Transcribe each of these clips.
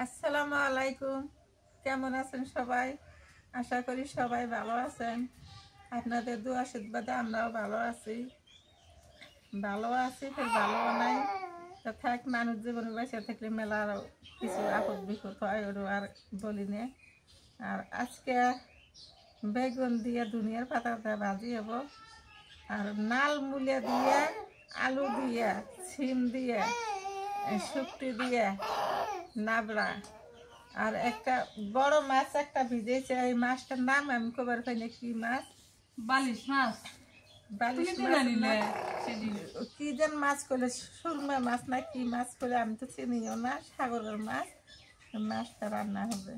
আসসালামু আলাইকুম। কেমন আছেন সবাই? আশা করি সবাই ভালো আছেন। আপনাদের দোয়া আশীর্বাদে আমরাও ভালো আছি। ফের ভালো নাই তো থাক। মানুষ জীবনে বেঁচে থাকলে মেলা কিছু আপদ বিপদ হয়, ওরও আর বলি না। আর আজকে বেগুন দিয়ে দুনিয়ার পাতাটা ভাজি হব, আর নাল মূলে দিয়ে, আলু দিয়ে, সিম দিয়ে, শুক্তি দিয়ে নাবড়া, আর একটা বড় মাছ একটা ভিজেছে। এই মাছটার নাম আমি খবর পাই না, কি মাছ? বালিশ মাছ। বালিশ মাছ না, কি যেন মাছ করলে, সুরমা মাছ না কি মাছ করে আমি তো চিনিও না। সাগরের মাছ, মাছটা রান্না হবে।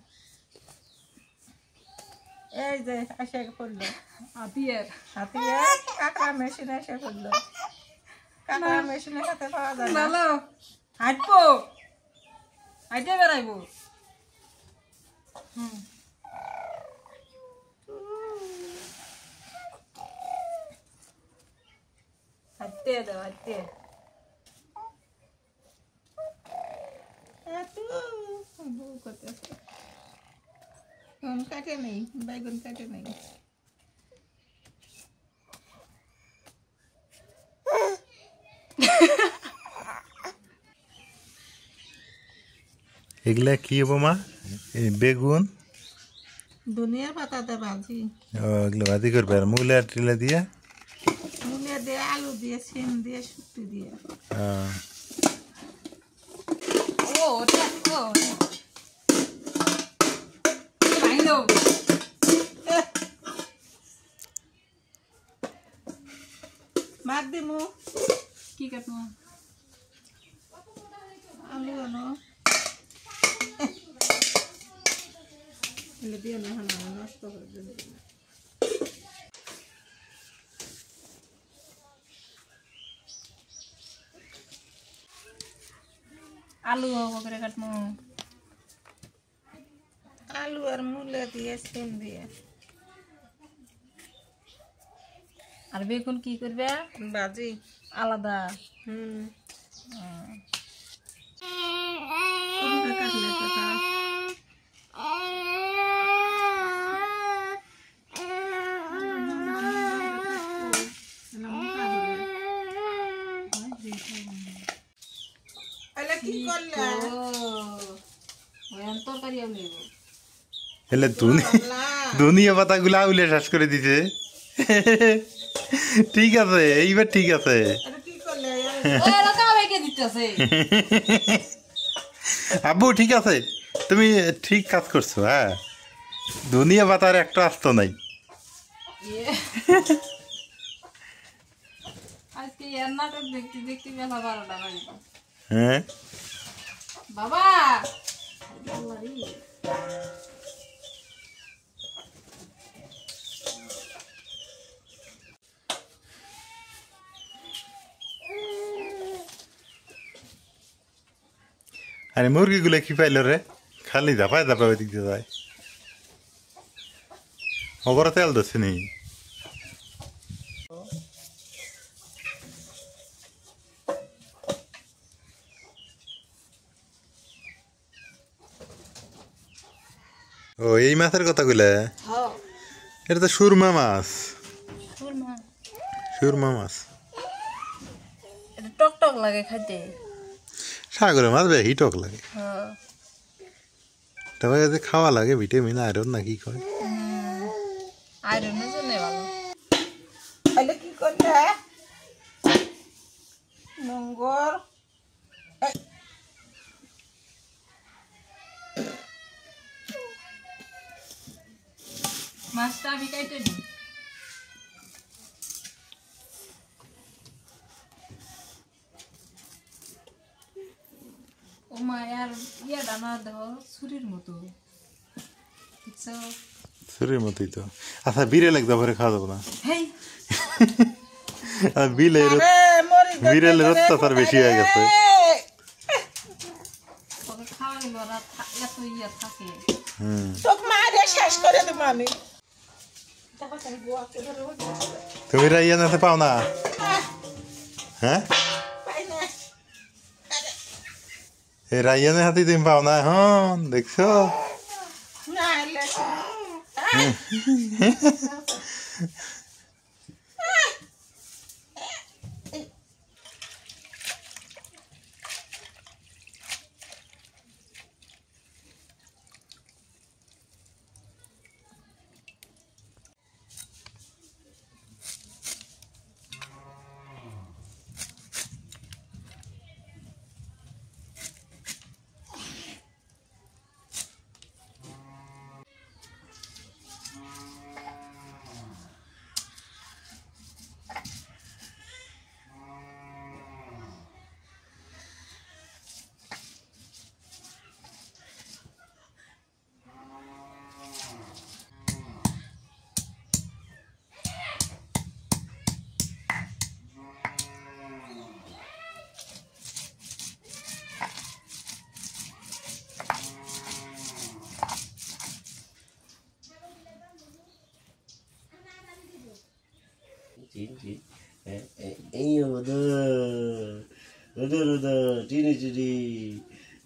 এই যে এসে পড়লো হাতিয়ার কাঁকড়া মেশিন এসে পড়লো। কাঁকড়া মেশিনের সাথে পাওয়া যায় না। ভালো হাঁটবো, হাঁটে বেড়াইবো। হাঁটতে দাও, হাঁটতে। কাটে নেই, বেগুন কাটে নেই। এগুলা কি হবো মা? বেগুন দুনিয়ার পাতাতে ভাজি। এগুলো ভাজি করবে, আর মূলা টিলা দিয়ে, মূলে দিয়ে, আলু দিয়ে, সিম দিয়ে, শুক্তি দিয়ে। ও ওটা ও ভাইলো মার দিমু। কি কাটবো? আলু আনো দিয়ে না, নষ্ট করে দেবে। আলু করে কাটবো। আলু আর মূলে দিয়ে, সিম দিয়ে। আর বেগুন কি করবে? ভাজি আলাদা। কাটলে কথা। কি করলে? তরকারি আলু এলে ধনিয়া পাতা গুলা উলে শেষ করে দিছে। ঠিক আছে, এইবার ঠিক আছে। কি করলে? দিতেছে আব্বু ঠিক আছে, তুমি ঠিক কাজ করছো। হ্যাঁ, ধনিয়া পাতার একটা আস্ত নাই। আজকে এর নাটক দেখতে দেখতে বেলা 12টা বাজে। হ্যাঁ বাবা আরে মুরগিগুলো কি পাইল রে? খালি ধাপায় ধাপায় ওই দিক দিয়ে যায়। ওপরে তেল দিচ্ছে নি? ও এই মাছের কথা কইলে? এটা তো সুরমা মাছ। সুরমা মাছ টক টক লাগে খাইতে। সাগরের মাছ বেশি টক লাগে। তবে যে খাওয়া লাগে ভিটামিন আয়রন নাকি কয়। আয়রনের জন্য ভালো। তাহলে কি করলে? নোংর মাছটা আমি কাইটে দিই। ও মায়ার ইয়েটা না দেখো ছুরির মতো, বুঝছো? শরীরের মতোই তো। আচ্ছা বিড়াল একদম ভরে খাওয়া যাবো না। হেই বিড়ালের অত্যাচার বেশি হয়ে গেছে। ওকে খাওয়া গেল ওরা এত ইয়ে থাকে। তোকে মারে শেষ করে দেবো আমি। তুমি রাইয়া নাতে পাও না? হ্যাঁ এই রাইয়ানের হাতে তুমি পাও না এখন দেখছো না এলে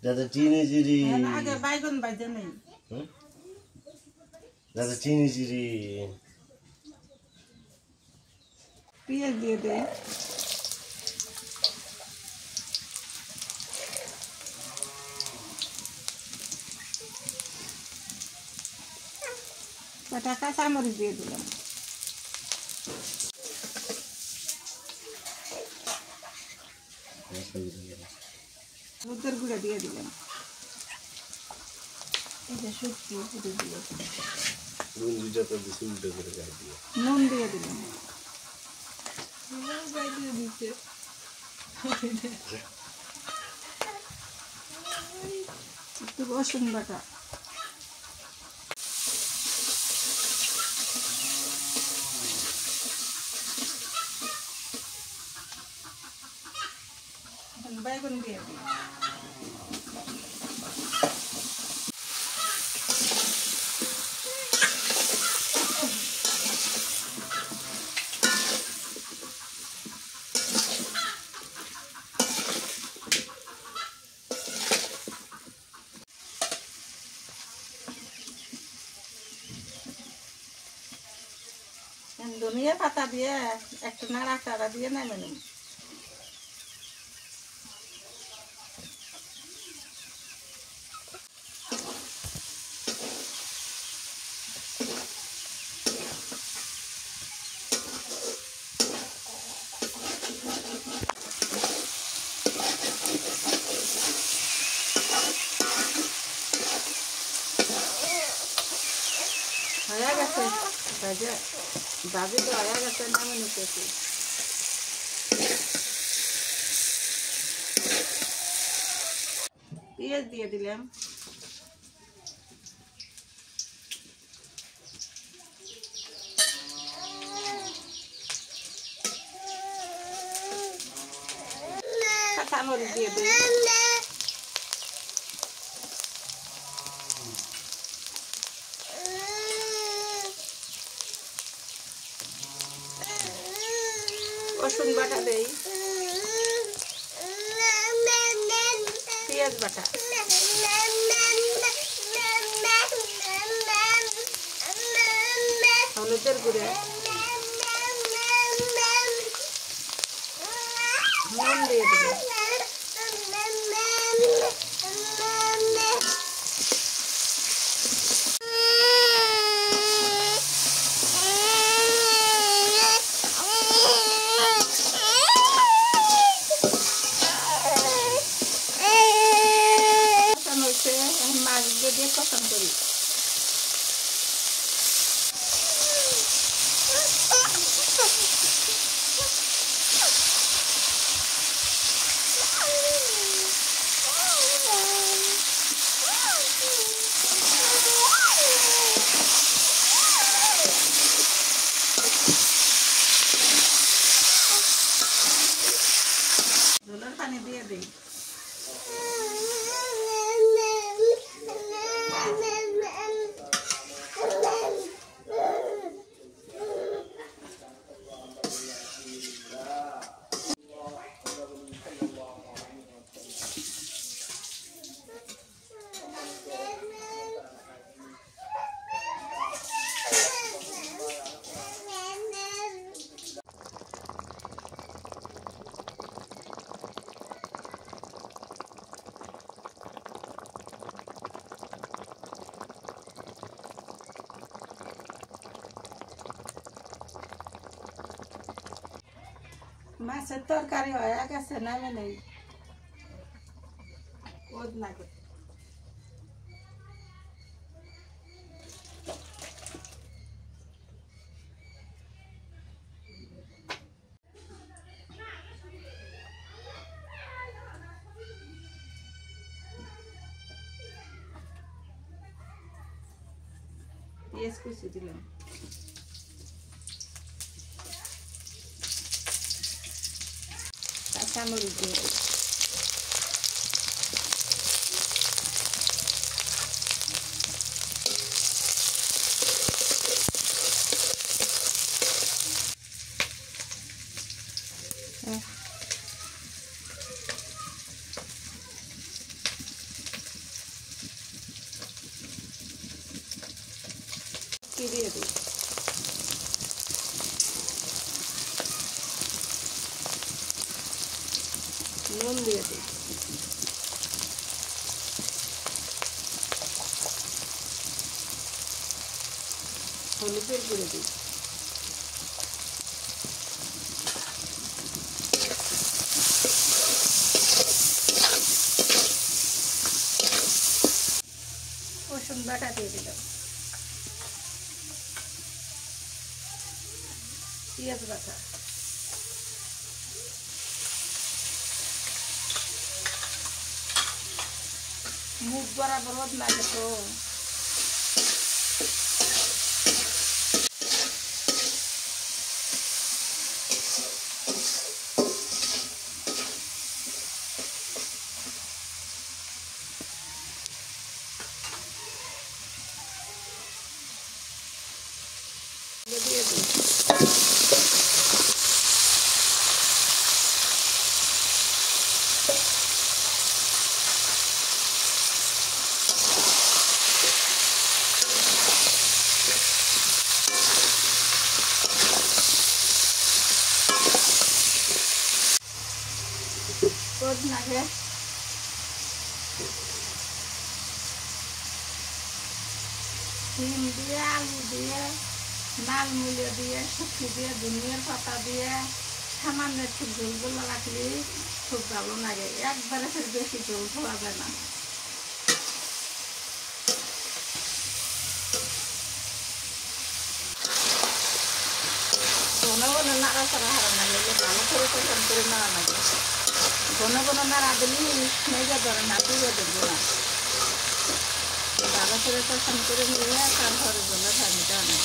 দাদা চিনেছি রে আগে বাইগন বাজে নেই দাদা চিনেছি রে পেঁয়াজ দিয়ে দেয় কটা কাঁচামরিচ দিয়ে দিলাম দুধের গুঁড়া দিয়ে দিলাম এই যে শুটকি দিয়ে দিলাম নুন দুইটা করে দিছি উল্টো করে গায়ে দিয়ে নুন দিয়ে দিলাম একটু রসুন বাটা বাইগন দিয়ে দিই ধনিয়া পাতা দিয়ে একটু নাড়াচাড়া দিয়ে নামে নেব হয়ে গেছে ভাজা ভাজি তো হয়ে গেছে নামে নিতেছি পেঁয়াজ দিয়ে দিলাম কাঁচামরিচ দিয়ে দিই রসুন বাটা দেই পেঁয়াজ বাটা হলুদের গুঁড়া নুন দিয়ে দিব মাছ দিয়ে পছন্দ করি ঝোলের পানি দিয়ে দিই মাছের তরকারি হয়ে গেছে, নামে নেই ওদ না করে। পেঁয়াজ কুচি দিলাম, কাঁচামরিচ দিয়ে দিই। দিয়ে দিই, নুন দিয়ে দিই, হলুদের গুঁড়ো দিই, রসুন বাটা দিয়ে দিলাম, পেঁয়াজ বাটা, মুখ বরাবর রোদ লাগে তো। দিয়ে দিই, রোদ লাগে ডিম দিয়ে, আলু দিয়ে, নাল মুলো দিয়ে, শুকি দিয়ে, ধনিয়ার পাতা দিয়ে সামান্য একটু ঝোল রাখলে খুব ভালো লাগে। একবারে ফের বেশি ঝোল খাওয়া যায় না। ঘন ঘন নাড়াচাড়া হারা না গেলে ভালো করে পছন্দ করে নাড়া লাগে। ঘন ঘন নাড়া দিলে মেজে ধরে না, দিয়ে দেবো না। ভালো করে পছন্দ করে নিয়ে তারপরে জন্য পানিটা আনে।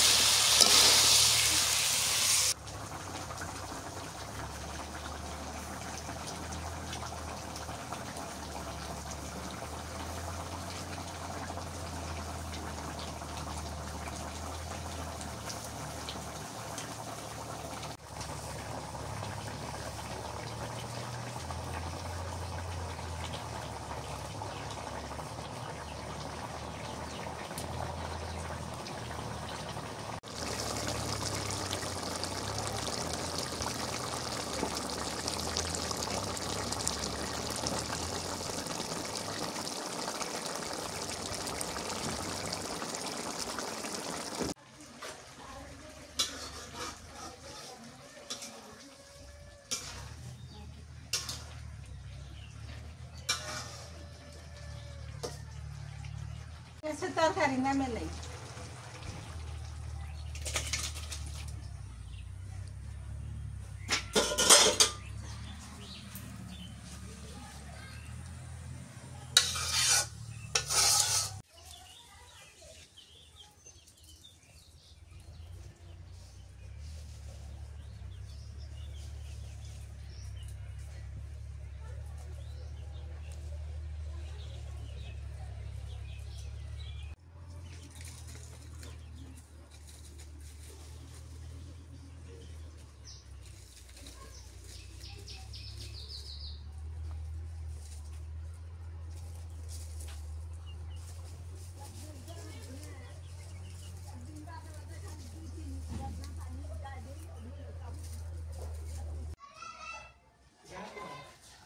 Ese tararí নামে নেই।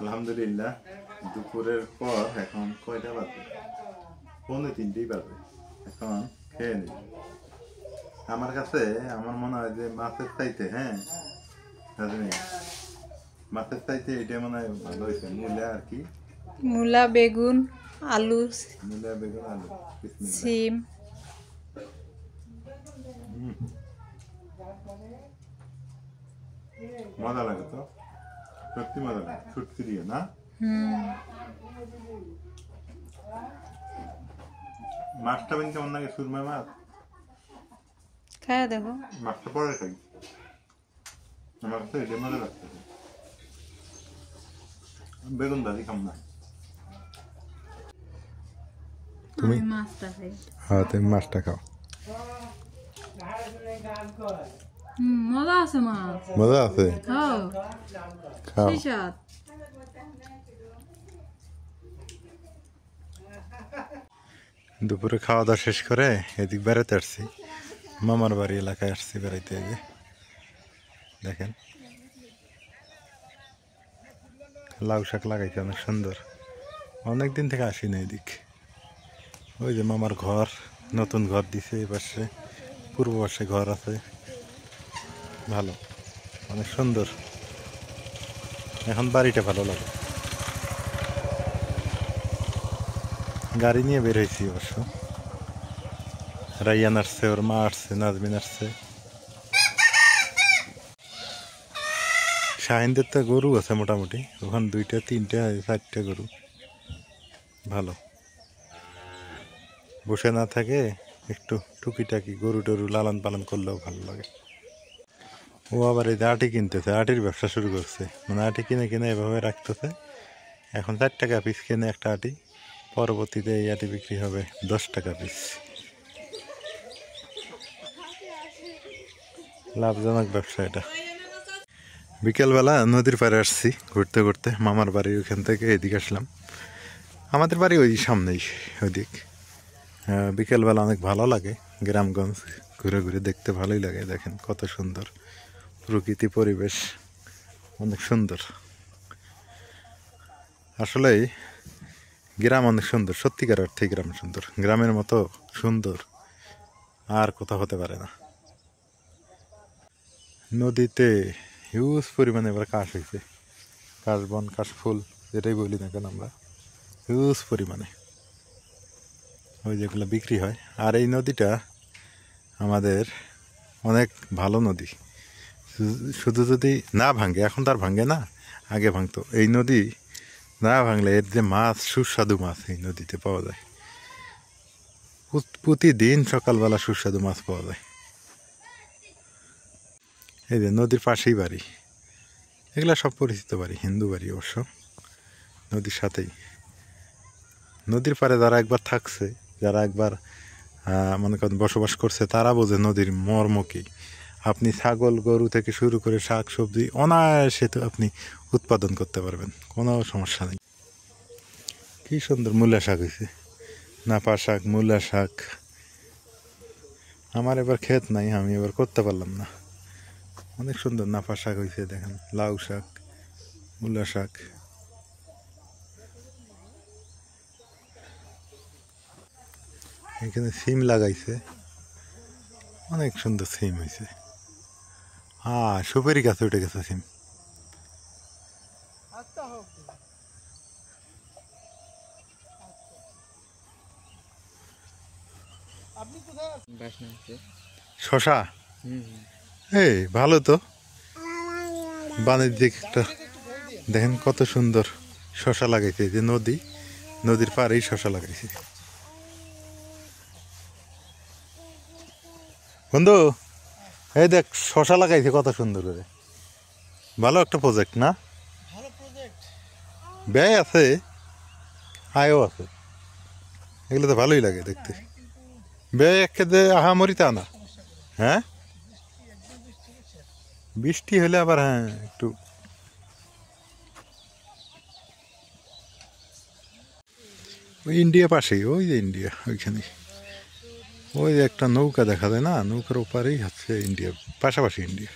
আলহামদুলিল্লাহ, দুপুরের পর এখন কয়টা বাজে? 2:45 বাজে। এখন খেয়ে নিই। আমার কাছে আমার মনে হয় যে মাছের চাইতে, হ্যাঁ মাছের চাইতে এটা মনে হয় ভালো হয়েছে, মূলা আর কি, মূলা, বেগুন, আলু, মূলা, বেগুন, আলু, বিসমিল্লাহ। সিম। মজা লাগে তো, সত্যি মজা লাগে, ছুটকি দিয়ে না। মাছটা বেন কেমন লাগে, সুরমা মাছ? খায়া দেখো। মাছটা পরে খাই, আমার কাছে এটা মজা লাগছে। বেগুন দাদি খাম না। আমি মাছটা খাই। হ্যাঁ, তুমি মাছটা খাও। মজা আছে মাছ। মজা আছে, খাও। খাও। সেই স্বাদ। দুপুরে খাওয়া দাওয়া শেষ করে এদিক বেড়াতে আসছি, মামার বাড়ি এলাকায় আসছি বেড়াইতে। এই যে দেখেন লাউ শাক লাগাইছে, অনেক সুন্দর। অনেক দিন থেকে আসি না এদিক। ওই যে মামার ঘর, নতুন ঘর দিছে এই পাশে, পূর্ব পাশে ঘর আছে, ভালো, অনেক সুন্দর। এখন বাড়িটা ভালো লাগে। গাড়ি নিয়ে বের হয়েছি অবশ্য। রাইয়ান আসছে, ওর মা আসছে, নাজমিন আসছে। শাহিনদের তো গরু আছে মোটামুটি, ওখানে 2টা 3টা 4টা গরু, ভালো। বসে না থাকে, একটু টুকিটাকি গরু টরু লালন পালন করলেও ভালো লাগে। ও আবার এই যে আটি কিনতেছে, আটির ব্যবসা শুরু করছে, মানে আটি কিনে কিনে এভাবে রাখতেছে। এখন 4 টাকা পিস কিনে একটা আটি, পরবর্তীতে এই আটি বিক্রি হবে 10 টাকা পিস। লাভজনক ব্যবসা এটা। বিকেলবেলা নদীর পাড়ে আসছি ঘুরতে ঘুরতে, মামার বাড়ি ওখান থেকে এদিকে আসলাম। আমাদের বাড়ি ওই সামনেই ওইদিক। বিকেলবেলা অনেক ভালো লাগে, গ্রামগঞ্জ ঘুরে ঘুরে দেখতে ভালোই লাগে। দেখেন কত সুন্দর প্রকৃতি, পরিবেশ অনেক সুন্দর। আসলেই গ্রাম অনেক সুন্দর, সত্যিকার অর্থে গ্রাম সুন্দর। গ্রামের মতো সুন্দর আর কোথাও হতে পারে না। নদীতে হিউজ পরিমাণে এবার কাশ হয়েছে, কাশবন, কাশফুল, যেটাই বলি না কেন আমরা, হিউজ পরিমাণে। ওই যেগুলো বিক্রি হয়। আর এই নদীটা আমাদের অনেক ভালো নদী। শুধু যদি না ভাঙে, এখন তো আর ভাঙে না, আগে ভাঙতো। এই নদী না ভাঙলে এর যে মাছ, সুস্বাদু মাছ এই নদীতে পাওয়া যায়। প্রতিদিন সকালবেলা সুস্বাদু মাছ পাওয়া যায়। এই যে নদীর পাশেই বাড়ি, এগুলা সব পরিচিত বাড়ি, হিন্দু বাড়ি অবশ্য, নদীর সাথেই। নদীর পাড়ে যারা একবার থাকছে, যারা একবার মনে করেন বসবাস করছে, তারা বোঝে নদীর মর্ম কি। আপনি ছাগল গরু থেকে শুরু করে শাক সবজি অনায়াসে তো আপনি উৎপাদন করতে পারবেন, কোনো সমস্যা নেই। কি সুন্দর মূলা শাক হয়েছে, নাপা শাক, মূলা শাক। আমার এবার ক্ষেত নাই, আমি এবার করতে পারলাম না। অনেক সুন্দর নাপা শাক হয়েছে, দেখেন লাউ শাক, মূলা শাক। এখানে সিম লাগাইছে, অনেক সুন্দর সিম হয়েছে। সুপারি গাছে উঠে গেছে সিম। শশা, এই ভালো তো। বাণিজ্যিক একটা, দেখেন কত সুন্দর শশা লাগাইছে। যে নদী, নদীর পাড়েই শশা লাগাইছে। বন্ধু এই দেখ, শশা লাগাইছে কত সুন্দর করে। ভালো একটা প্রজেক্ট না? ব্যয় আছে, আয়ও আছে, এগুলো তো ভালোই লাগে দেখতে। ব্যয় একে আহামরি তা না। হ্যাঁ, বৃষ্টি হলে আবার হ্যাঁ একটু। ওই ইন্ডিয়া পাশেই, ওই যে ইন্ডিয়া, ওইখানে ওই যে একটা নৌকা দেখা যায় না, নৌকার ওপারেই হচ্ছে ইন্ডিয়া, পাশাপাশি ইন্ডিয়া।